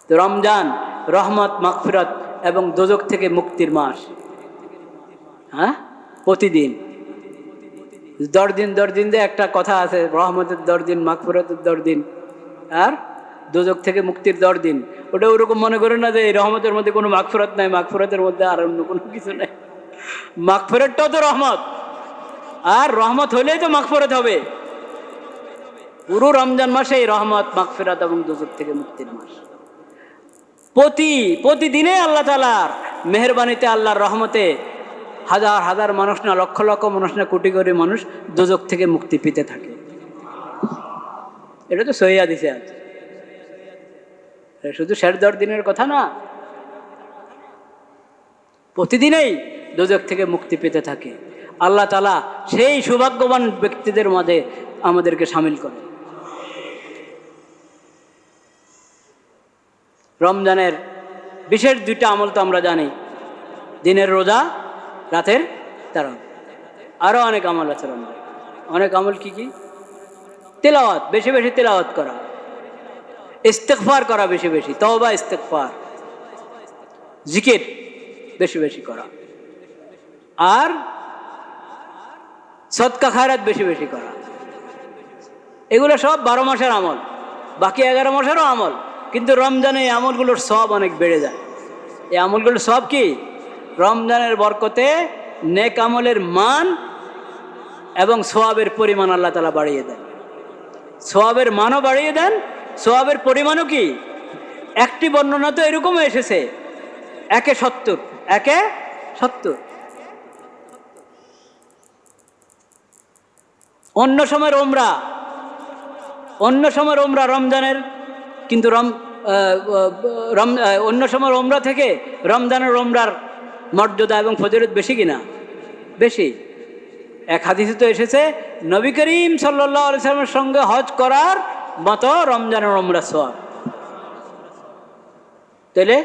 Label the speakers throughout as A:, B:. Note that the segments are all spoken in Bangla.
A: তো রমজান রহমত, মাগফিরাত এবং দোজখ থেকে মুক্তির মাস। হ্যাঁ, প্রতিদিন 10 দিন দিয়ে একটা কথা আছে, রহমতের 10 দিন, মাগফিরাতের 10 দিন, আর দোজখ থেকে মুক্তির 10 দিন। ওটা ওরকম মনে করে না যে এই রহমতের মধ্যে কোনো মাগফিরাত নাই, মাগফিরাতের মধ্যে আর অন্য কোনো কিছু নাই। মাগফিরাতটাও তো রহমত, আর রহমত হলেই তো মাগফিরাত হবে। পুরো রমজান মাসে এই রহমত, মাগফিরাত এবং দোজখ থেকে মুক্তির মাস। প্রতিদিনে আল্লাহ তাআলার মেহেরবানিতে, আল্লাহর রহমতে হাজার হাজার মানুষ না, লক্ষ লক্ষ মানুষ না, কোটি কোটি মানুষ দোজখ থেকে মুক্তি পেতে থাকে। এটা তো সহিহ হাদিসে আছে, শুধু শেষ 10 দিনের কথা না, প্রতিদিনেই দোজখ থেকে মুক্তি পেতে থাকে। আল্লাহ তাআলা সেই সৌভাগ্যবান ব্যক্তিদের মাঝে আমাদেরকে শামিল করে। রমজানের বিশেষ 2টা আমল তো আমরা জানি, দিনের রোজা, রাতের তারাবি। আরো অনেক আমল আছে রমজান। অনেক আমল কি কি? তেলাওয়াত, বেশি বেশি তেলাওয়াত করা, ইস্তেগফার করা বেশি বেশি, তওবা ইস্তেগফার, জিকির বেশি বেশি করা, আর সদকা খায়রাত বেশি বেশি করা। এগুলো সব 12 মাসের আমল, বাকি 11 মাসেরও আমল। কিন্তু রমজানে এই আমলগুলোর সব অনেক বেড়ে যায়। এই আমলগুলোর সব কি? রমজানের বরকতে নেক আমলের মান এবং সওয়াবের পরিমাণ আল্লাহ তাআলা বাড়িয়ে দেন। সওয়াবের মানও বাড়িয়ে দেন, সওয়াবের পরিমাণও কি? একটি বর্ণনা তো এরকমও এসেছে, 1/70, 1/70। অন্য সময়ের ওমরা রমজানের, কিন্তু অন্য সময়ের ওমরা থেকে রমজানের ওমরার মর্যাদা এবং ফজিলত বেশি কিনা? বেশি। এক হাদিসে তো এসেছে, নবী করিম সাল্লাল্লাহু আলাইহি ওয়াসাল্লামের সঙ্গে হজ করার মতো রমজানের ওমরা সওয়াব। তাহলে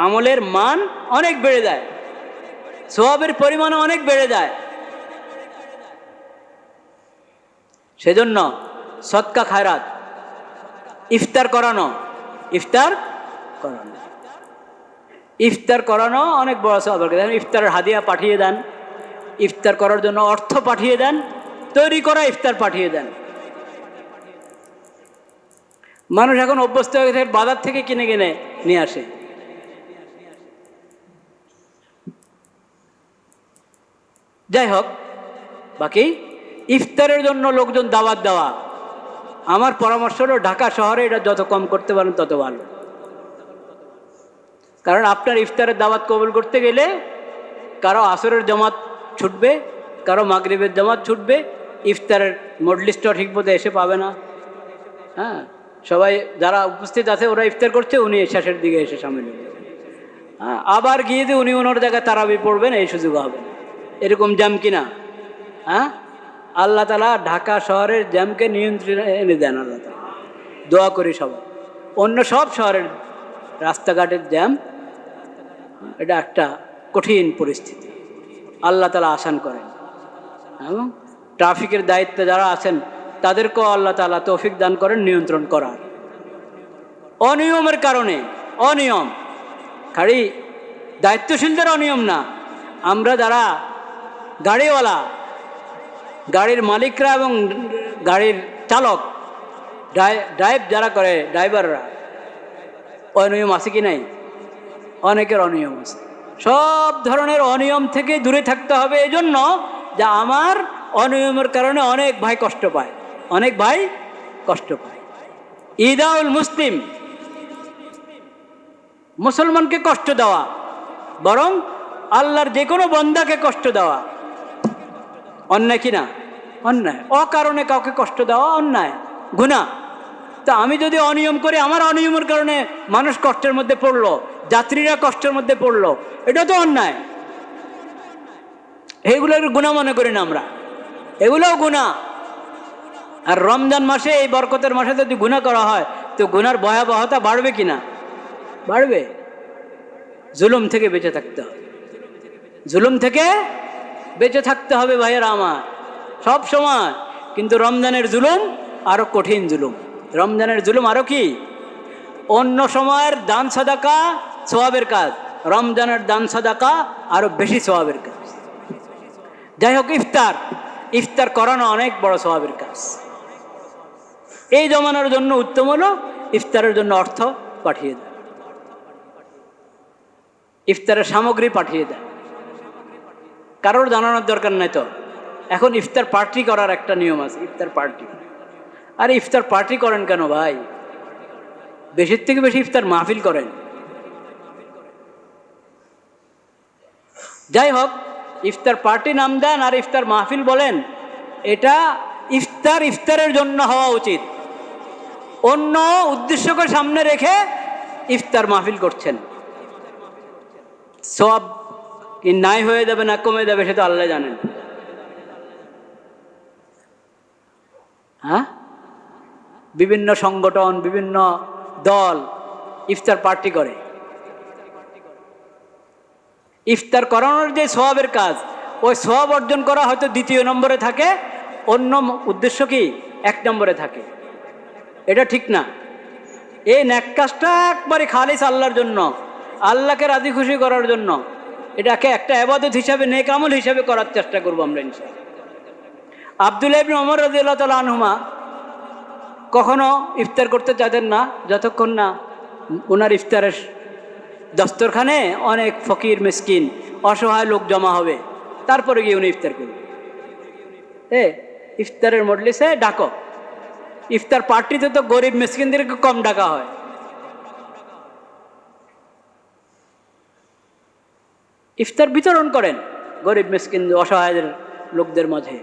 A: আমলের মান অনেক বেড়ে যায়, সওয়াবের পরিমাণ অনেক বেড়ে যায়। সেজন্য সদকা খায়রাত, ইফতার করানো অনেক বড় সওয়াব। ইফতারের হাদিয়া পাঠিয়ে দেন, ইফতার করার জন্য অর্থ পাঠিয়ে দেন, তৈরি করা ইফতার পাঠিয়ে দেন। মানুষ এখন অভ্যস্ত হয়ে গেছে বাজার থেকে কিনে কিনে নিয়ে আসে। যাই হোক, বাকি ইফতারের জন্য লোকজন দাওয়াত দেওয়া, আমার পরামর্শ হলো ঢাকা শহরে এটা যত কম করতে পারেন তত ভালো। কারণ আপনার ইফতারের দাওয়াত কবুল করতে গেলে কারো আসরের জামাত ছুটবে, কারো মাগরিবের জামাত ছুটবে, ইফতারের মজলিসটা ঠিক মতো এসে পাবে না। হ্যাঁ, সবাই যারা উপস্থিত আছে ওরা ইফতার করছে, উনি শেষের দিকে এসে সামিল হবে। হ্যাঁ, আবার গিয়ে যে উনি ওনার জায়গায় তারাবি পড়বেন, এই সুযোগ হবে না। এরকম জ্যাম কিনা? হ্যাঁ, আল্লাহ তাআলা ঢাকা শহরের জ্যামকে নিয়ন্ত্রণে এনে দেন। আল্লাহ তাআলা দোয়া করি সবাই। অন্য সব শহরের রাস্তাঘাটের জ্যাম, এটা একটা কঠিন পরিস্থিতি, আল্লাহ তাআলা আসান করেন। এবং ট্রাফিকের দায়িত্বে যারা আছেন তাদেরকেও আল্লাহ তাআলা তৌফিক দান করেন নিয়ন্ত্রণ করার। অনিয়মের কারণে, অনিয়ম খালি দায়িত্বশীলদের অনিয়ম না, আমরা যারা গাড়িওয়ালা, গাড়ির মালিকরা এবং গাড়ির চালক, ড্রাইভ যারা করে, ড্রাইভাররা, অনিয়ম আছে কি নাই? অনেকের অনিয়ম আছে। সব ধরনের অনিয়ম থেকে দূরে থাকতে হবে। এই জন্য যে আমার অনিয়মের কারণে অনেক ভাই কষ্ট পায়, অনেক ভাই কষ্ট পায়। ইদাউল মুসলিম, মুসলমানকে কষ্ট দেওয়া, বরং আল্লাহর যে কোনো বান্দাকে কষ্ট দেওয়া অন্যায় কিনা? অন্যায়। অকারণে কাউকে কষ্ট দেওয়া অন্যায়, গুনাহ। তা আমি যদি অনিয়ম করি, আমার অনিয়মের কারণে মানুষ কষ্টের মধ্যে পড়লো, যাত্রীরা কষ্টের মধ্যে পড়লো, এটা তো অন্যায়। এইগুলোর গুনাহ মনে করি না আমরা, এগুলোও গুনাহ। আর রমজান মাসে, এই বরকতের মাসে যদি গুনাহ করা হয় তো গুনার ভয়াবহতা বাড়বে কিনা? বাড়বে। জুলুম থেকে বেঁচে থাকতে হবে, জুলুম থেকে বেঁচে থাকতে হবে ভাইয়েরা আমার, সব সময়। কিন্তু রমজানের জুলুম আরো কঠিন জুলুম, রমজানের জুলুম আরো কি? অন্য সময়ের দান সাদাকা সওয়াবের কাজ, রমজানের দান সাদাকা আরো বেশি সওয়াবের কাজ। যাই হোক, ইফতার করানো অনেক বড় সওয়াবের কাজ। এই জমানার জন্য উত্তম হলো ইফতারের জন্য অর্থ পাঠিয়ে দেয়, ইফতারের সামগ্রী পাঠিয়ে দেয়। কারোর জানানোর দরকার নাই তো। এখন ইফতার পার্টি করার একটা নিয়ম আছে, ইফতার পার্টি। আরে ইফতার পার্টি করেন কেন ভাই? বেশির থেকে বেশি ইফতার মাহফিল করেন। যাই হোক, ইফতার পার্টি নাম দেন আর ইফতার মাহফিল বলেন, এটা ইফতারের জন্য হওয়া উচিত। অন্য উদ্দেশ্যকে সামনে রেখে ইফতার মাহফিল করছেন, সওয়াব কি নাই হয়ে যাবে না কমে যাবে সেটা আল্লাহ জানেন। হ্যাঁ, বিভিন্ন সংগঠন, বিভিন্ন দল ইফতার পার্টি করে। ইফতার করানোর যে সওয়াবের কাজ, ওই সওয়াব অর্জন করা হয়তো দ্বিতীয় নম্বরে থাকে, অন্য উদ্দেশ্য কি 1 নম্বরে থাকে। এটা ঠিক না। এই নেক কাজটা একবারে খালিস আল্লাহর জন্য, আল্লাহকে রাজি খুশি করার জন্য, এটাকে একটা ইবাদত হিসাবে, নেক আমল হিসাবে করার চেষ্টা করবো আমরা ইনশাআল্লাহ। আব্দুল্লাহ ইবনে ওমর রাদিয়াল্লাহু তাআলা আনহুমা কখনো ইফতার করতে চাইতেন না যতক্ষণ না ওনার ইফতারের দস্তরখানে অনেক ফকির, মিসকিন, অসহায় লোক জমা হবে, তারপরে গিয়ে উনি ইফতার করবেন। ইফতারের মজলিসে ডাকো, ইফতার পার্টিতে তো গরিব মিসকিনদেরকে কম ডাকা হয়। ইফতার বিতরণ করেন গরিব মিসকিন অসহায়দের লোকদের মাঝে।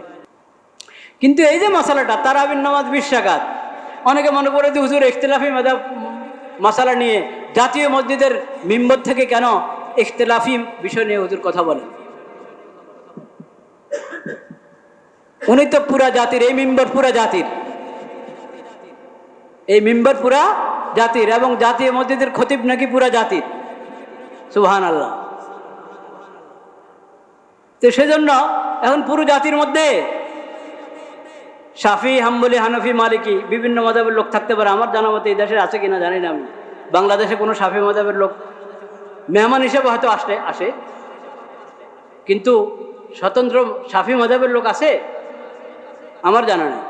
A: কিন্তু এই যে মশালাটা তারাবির নামাজ 20 রাকাত, অনেকে মনে করে যে হুজুর ইখতিলাফি মাযহাব মশালা নিয়ে জাতীয় মসজিদের মিম্বর থেকে কেন ইখতিলাফি বিষয় নিয়ে হুজুর কথা বলেন? উনি তো পুরা জাতির, এই মিম্বর পুরা জাতির, এই মিম্বর পুরা জাতির, এবং জাতীয় মসজিদের খতিব নাকি পুরা জাতির। সুবহানাল্লাহ। তো সেজন্য এখন পুরো জাতির মধ্যে শাফি, হাম্বলি, হানফি, মালিকি বিভিন্ন মাযহাবের লোক থাকতে পারে। আমার জানা মতে এই দেশে আছে কিনা জানি না আমি। বাংলাদেশে কোনো শাফি মাযহাবের লোক মেহমান হিসেবে হয়তো আসে, কিন্তু স্বতন্ত্র শাফি মাযহাবের লোক আছে আমার জানা নেই।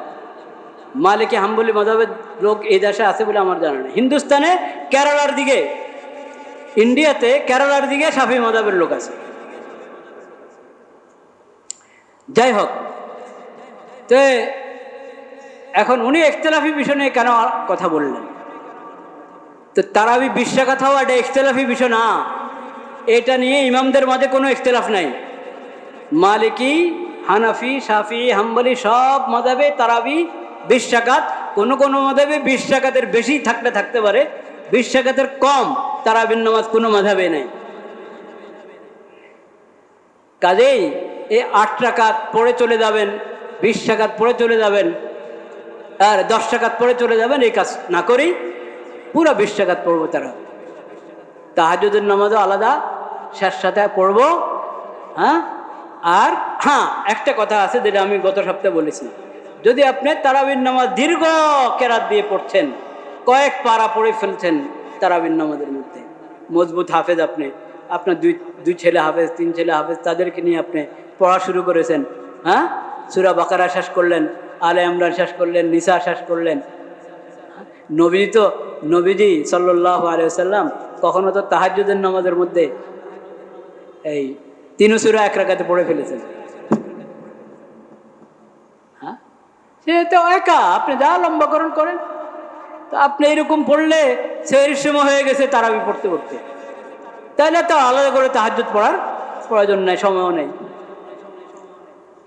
A: মালিকি, হাম্বলি মাযহাবের লোক এই দেশে আছে বলে আমার জানা নেই। হিন্দুস্তানে কেরালার দিকে, ইন্ডিয়াতে কেরালার দিকে শাফি মাযহাবের লোক আছে। যাই হোক, তো এখন উনি ইখতিলাফি বিষয় নিয়ে কেন কথা বললেন? তো তারাবি 20 রাকাত হওয়া এটা ইখতিলাফি বিষয় না, এটা নিয়ে ইমামদের মাঝে কোনো ইখতিলাফ নাই। মালিকি, হানাফি, শাফি, হাম্বলি সব মাযহাবে তারাবি 20 রাকাত। কোনো কোনো মাযহাবে 20 রাকাতের বেশি থাকতে পারে, 20 রাকাতের কম তারাবির নামাজ কোনো মাযহাবে নেই। কাজেই এই 8 রাকাত পড়ে চলে যাবেন, 20 রাকাত পড়ে চলে যাবেন, আর 10 রাকাত পড়ে চলে যাবেন, এই কাজ না করেই পুরো 20 রাকাত পড়বো। তারা তাহাজ্জুদের নামাজও আলাদা শেষ সাথে পড়বো। আর একটা কথা আছে যেটা আমি গত সপ্তাহে বলেছি, যদি আপনি তারাবির নামাজ দীর্ঘ কেরাত দিয়ে পড়ছেন, কয়েক পারা পড়ে ফেলছেন তারাবির নামাজের মধ্যে, মজবুত হাফেজ, আপনার দুই ছেলে হাফেজ, 3 ছেলে হাফেজ, তাদেরকে নিয়ে আপনি পড়া শুরু করেছেন। সূরা বাকারা শেষ করলেন, আলে ইমরান শেষ করলেন, নিসা শেষ করলেন। নবীজি সাল্লাল্লাহু আলাইহি ওয়াসাল্লাম কখনো তো তাহাজ্জুদের নামাজের মধ্যে এই 3 সূরা 1 রাকাতে পড়ে ফেলেছেন। সে তো একা, আপনি যা লম্বাকরণ করেন, তো আপনি এরকম পড়লে সেহরির সময় হয়ে গেছে তারাবি পড়তে পড়তে, তাইলে তো আলাদা করে তাহাজ্জুদ পড়ার প্রয়োজন নাই, সময়ও নেই।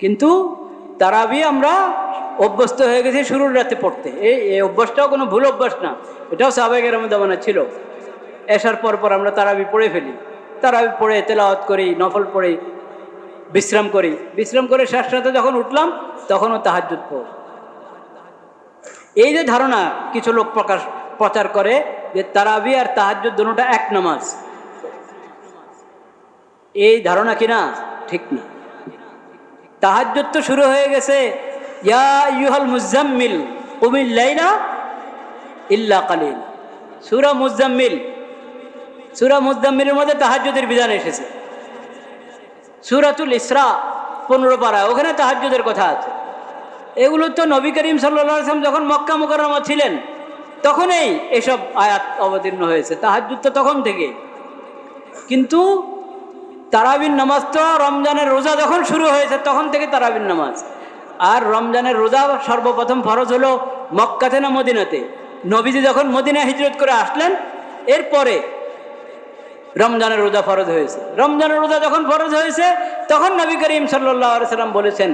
A: কিন্তু তারাবি আমরা অভ্যস্ত হয়ে গেছি শুরুর রাতে পড়তে। এই অভ্যাসটাও কোনো ভুল অভ্যাস না, এটাও সাহাবায়ে কেরামের জামানায় ছিল। এসার পর আমরা তারাবি পড়ে ফেলি, তারাবি পড়ে তেলাওয়াত করি, নফল পড়ি, বিশ্রাম করে শেষ রাতে যখন উঠলাম তখনও তাহাজ্জুদ পড়ি। এই যে ধারণা কিছু লোক প্রচার করে যে তারাবি আর তাহাজ্জুদ দুটোটা এক নামাজ, এই ধারণা কিনা ঠিক না। তাহাজ্জুদ তো শুরু হয়ে গেছে ইয়া আইয়ুহাল মুজাম্মিল কুমিল লাইলা ইল্লা কালিল, সূরা মুজাম্মিল, সূরা মুজাম্মিলের মধ্যে তাহাজ্জুদের বিধান এসেছে। সূরাতুল ইসরা 15 পারা, ওখানে তাহাজ্জুদের কথা আছে। এগুলো তো নবী করিম সাল্লাল্লাহু আলাইহি ওয়াসাল্লাম যখন মক্কা মুকাররমা ছিলেন তখনই এসব আয়াত অবতীর্ণ হয়েছে। তাহাজ্জুদ তো তখন থেকে। কিন্তু তারাবির নামাজ তো রমজানের রোজা যখন শুরু হয়েছে তখন থেকে তারাবির নামাজ। আর রমজানের রোজা সর্বপ্রথম ফরজ হলো মক্কাতে না মদিনাতে? নবীজি যখন মদিনা হিজরত করে আসলেন এরপরে রমজানের রোজা ফরজ হয়েছে। রমজানের রোজা যখন ফরজ হয়েছে তখন নবী করিম সাল্লাল্লাহু আলাইহি সাল্লাম বলেছেন,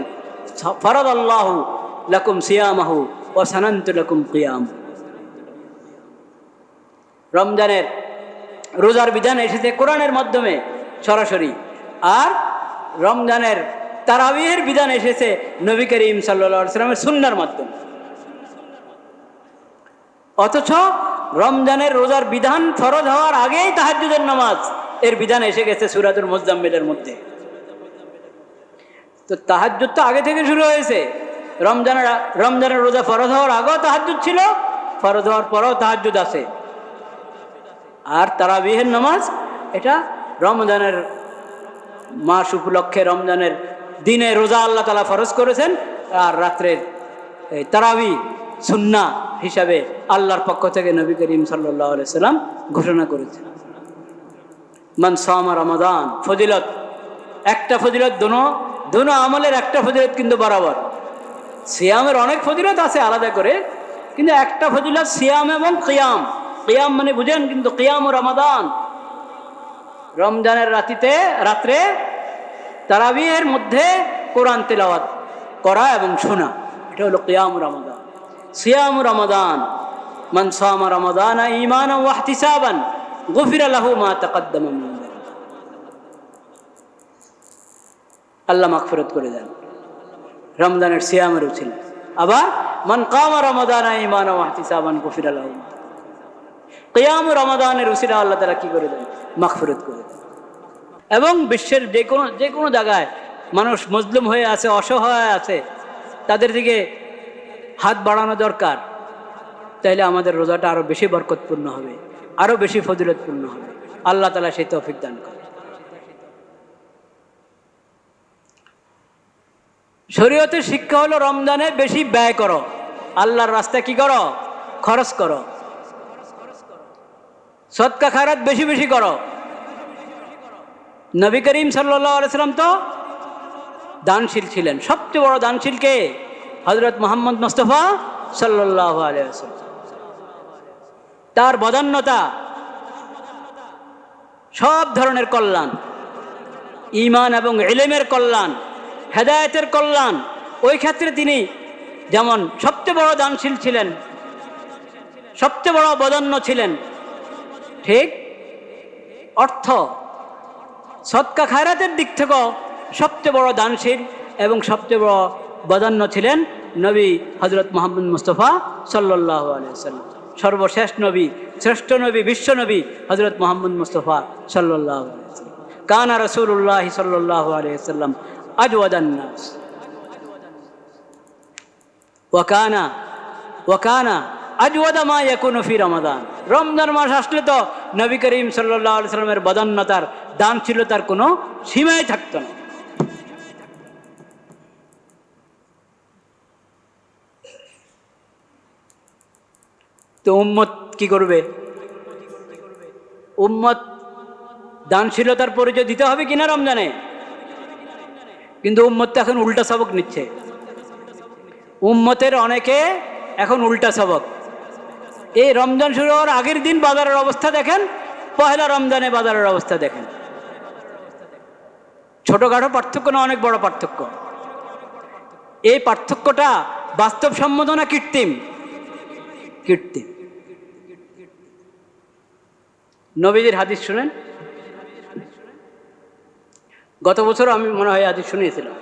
A: ফারাদাল্লাহু লাকুম সিয়ামাহু ওয়া সানানতু লাকুম কিয়াম। রমজানের রোজার বিধান এসেছে কোরআনের মাধ্যমে সরাসরি, আর রমজানের তারাবিহের বিধান এসেছে নবী করিম সাল্লাল্লাহু আলাইহি সাল্লামের সুন্নাহর মাধ্যমে। অথচ রমজানের রোজার বিধান ফরজ হওয়ার আগেই তাহাজ্জুদের নামাজ এর বিধান এসে গেছে সূরাতুল মুজাম্মিলের মধ্যে। তো তাহাজ্জুদ তো আগে থেকে শুরু হয়েছে। রমজানের রোজা ফরজ হওয়ার আগেও তাহাজ্জুদ ছিল, ফরজ হওয়ার পরেও তাহাজ্জুদ আছে। আর তারাবিহের নামাজ এটা রমজানের মাস উপলক্ষে, রমজানের দিনে রোজা আল্লাহ তাআলা ফরজ করেছেন, আর রাত্রের তারাবি সুন্নাহ হিসাবে আল্লাহর পক্ষ থেকে নবী করিম সাল্লাল্লাহু আলাইহি সাল্লাম ঘোষণা করেছেন। মান সামা রমাদান, ফজিলত একটা ফজিলত, দোনো আমলের একটা ফজিলত কিন্তু বরাবর। সিয়ামের অনেক ফজিলত আছে আলাদা করে, কিন্তু একটা ফজিলত সিয়াম এবং কিয়াম। কিয়াম মানে বুঝেন কিন্তু, কিয়াম ও রমাদান, রমজানের রাত্রে তারাবিহের মধ্যে কোরআন তেলাওয়াত করা এবং শোনা, এটা হলো কিয়াম রমাদান। সিয়াম রমাদান, মান সামা রমাদান ঈমানান ওয়া ইহতিসাবান গুফিরা লাহু মা তাকাদ্দামা মিন যামবি। আল্লাহ মাগফিরাত করে দেন রমজানের সিয়ামের উছিলা। আবার মান কামা রমাদান ঈমানান ওয়া ইহতিসাবান গুফিরা লাহু, কিয়াম রমাদানের উছিলা আল্লাহ তাআলা কি করে দেন? মাগফিরাত করে দেন। এবং বিশ্বের যে কোনো জায়গায় মানুষ মজলুম হয়ে আছে, অসহায় আছে, তাদের দিকে হাত বাড়ানো দরকার। তাইলে আমাদের রোজাটা আরো বেশি বরকতপূর্ণ হবে, আরো বেশি ফজিলতপূর্ণ হবে। আল্লাহ তাআলা সেই তৌফিক দান করেন। শরীয়তের শিক্ষা হলো রমজানে বেশি ব্যয় করো, আল্লাহর রাস্তায় কি করো? খরচ করো। সদকা খায়রাত বেশি বেশি করো। নবী করিম সাল্লাল্লাহু আলাইহি সাল্লাম তো দানশীল ছিলেন। সবচেয়ে বড় দানশীল কে? হযরত মুহাম্মদ মুস্তাফা সাল্লাল্লাহু আলাইহি ওয়াসাল্লাম। তার বদান্যতা, সব ধরনের কল্যাণ, ঈমান এবং ইলমের কল্যাণ, হেদায়েতের কল্যাণ, ওই ক্ষেত্রে তিনি যেমন সবচেয়ে বড় দানশীল ছিলেন, সবচেয়ে বড় বদান্য ছিলেন, ঠিক অর্থ সদকা খায়রাতের দিক থেকেও সবচেয়ে বড় দানশীল এবং সবচেয়ে বড় বদান্য ছিলেন নবী হযরত মুহাম্মদ মুস্তাফা সাল্লাল্লাহু আলাইহি ওয়াসাল্লাম। সর্বশেষ নবী, শ্রেষ্ঠ নবী, বিশ্ব নবী হযরত মুহাম্মদ মুস্তাফা সাল্লাল্লাহু আলাইহি ওয়াসাল্লাম। কানা রাসূলুল্লাহ সাল্লাল্লাহু আলাইহি ওয়াসাল্লাম আজওয়াদান নাস ওয়া কানা আজওয়াদা মা ইয়াকুনু ফি রমাদান। রমজান মাস আসলে তো নবী করিম সাল্লাল্লাহু আলাইহি ওয়াসাল্লামের বদান্যতার, দানশীলতার কোনো সীমাই থাকতো না। তো উম্মত কি করবে? উম্মত দানশীলতার পরিচয় দিতে হবে কিনা রমজানে? কিন্তু উম্মত তো এখন উল্টা সবক নিচ্ছে। উম্মতের অনেকে এখন উল্টা সবক। এই রমজান শুরু হওয়ার আগের দিন বাজারের অবস্থা দেখেন, পহেলা রমজানে বাজারের অবস্থা দেখেন। ছোটখাটো পার্থক্য না, অনেক বড় পার্থক্য। এই পার্থক্যটা বাস্তবসম্মত না কৃত্রিম? কৃত্রিম। নবীজির হাদিস শুনেন। গত বছর আমি মনে হয় হাদিস শুনিয়েছিলাম।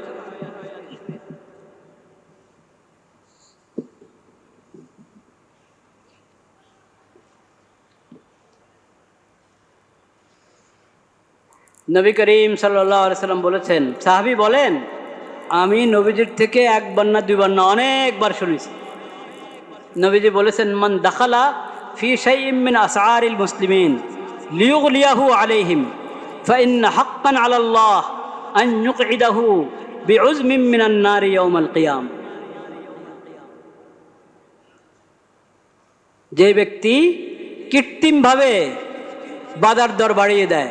A: নবী করিম সাল্লাল্লাহু আলাইহি সাল্লাম বলেছেন, সাহাবী বলেন, আমি নবীজির থেকে একবার না দুইবার না অনেকবার শুনেছি। নবীজি বলেছেন, মান দাখালা ফি শাইইন মিন আসআরিল মুসলিমিন লিয়ুগলিয়াহু আলাইহিম ফাইন হাক্কান আলাল্লাহ আন ইউকঈদাহু বিউজমিন মিনান নারি ইয়াউমাল কিয়াম। যে ব্যক্তি কৃত্রিমভাবে বাজার দর বাড়িয়ে দেয়,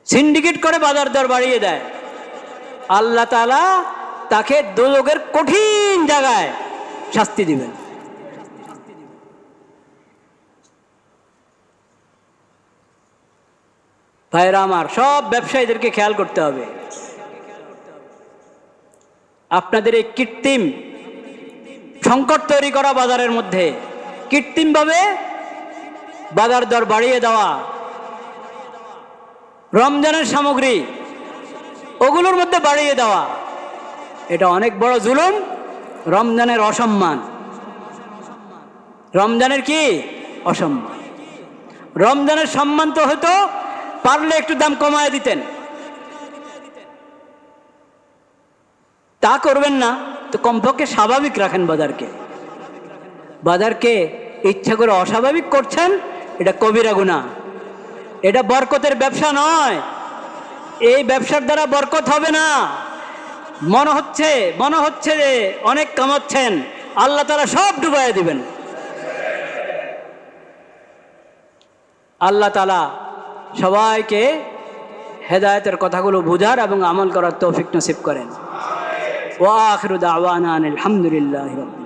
A: সিন্ডিকেট করে বাজার দর বাড়িয়ে দেয়, আল্লাহ তাআলা তাকে দোজখের কঠিন জায়গায় শাস্তি দিবেন। ভাইরা আমার, সব ব্যবসায়ীদেরকে খেয়াল করতে হবে। আপনাদের এই কৃত্রিম সংকট তৈরি করা বাজারের মধ্যে কৃত্রিমভাবে বাজার দর বাড়িয়ে দেওয়া, রমজানের সামগ্রী ওগুলোর মধ্যে বাড়িয়ে দেওয়া, এটা অনেক বড় জুলুম, রমজানের অসম্মান। রমজানের কি অসম্মান? রমজানের সম্মান তো হয়তো পারলে একটু দাম কমায় দিতেন, তা করবেন না তো কমপক্ষে স্বাভাবিক রাখেন বাজারকে। বাজারকে ইচ্ছা করে অস্বাভাবিক করছেন, এটা কবিরা গুনাহ, এটা বরকতের ব্যবসা নয়। এই ব্যবসার দ্বারা বরকত হবে না। মনে হচ্ছে যে অনেক কামাচ্ছেন, আল্লাহ তাআলা সব ডুবাইয়া দিবেন। আল্লাহ তাআলা সবাইকে হেদায়েতের কথাগুলো বুঝার এবং আমল করার তৌফিক নসিব করেন। ওয়া আখিরু দাওয়ানা আনিল হামদুলিল্লাহি রাব্বিল